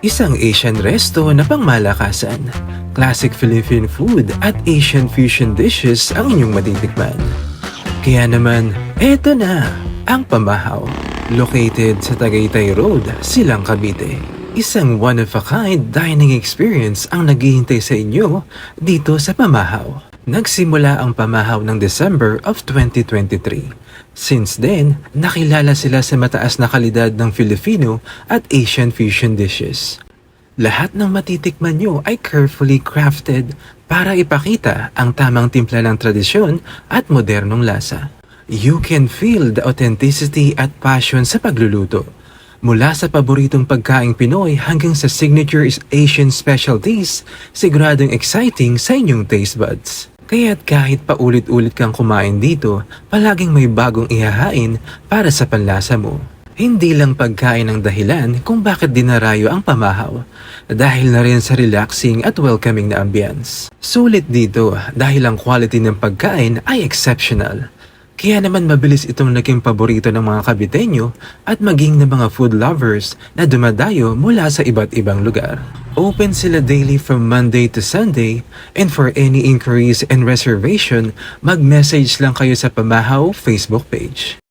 Isang Asian resto na pangmalakasan. Classic Philippine food at Asian fusion dishes ang inyong matitikman. Kaya naman, eto na ang Pamahaw. Located sa Tagaytay Road, Silang Cavite. Isang one-of-a-kind dining experience ang naghihintay sa inyo dito sa Pamahaw. Nagsimula ang Pamahaw ng December of 2023. Since then, nakilala sila sa mataas na kalidad ng Filipino at Asian fusion dishes. Lahat ng matitikman nyo ay carefully crafted para ipakita ang tamang timpla ng tradisyon at modernong lasa. You can feel the authenticity at passion sa pagluluto. Mula sa paboritong pagkaing Pinoy hanggang sa signature Asian specialties, siguradong exciting sa inyong taste buds. Kaya't kahit paulit-ulit kang kumain dito, palaging may bagong ihahain para sa panlasa mo. Hindi lang pagkain ang dahilan kung bakit dinarayo ang Pamahaw, dahil na rin sa relaxing at welcoming na ambience. Sulit dito dahil ang quality ng pagkain ay exceptional. Kaya naman mabilis itong naging paborito ng mga Caviteño at maging ng mga food lovers na dumadayo mula sa iba't ibang lugar. Open sila daily from Monday to Sunday, and for any inquiries and reservation, mag-message lang kayo sa Pamahaw Facebook page.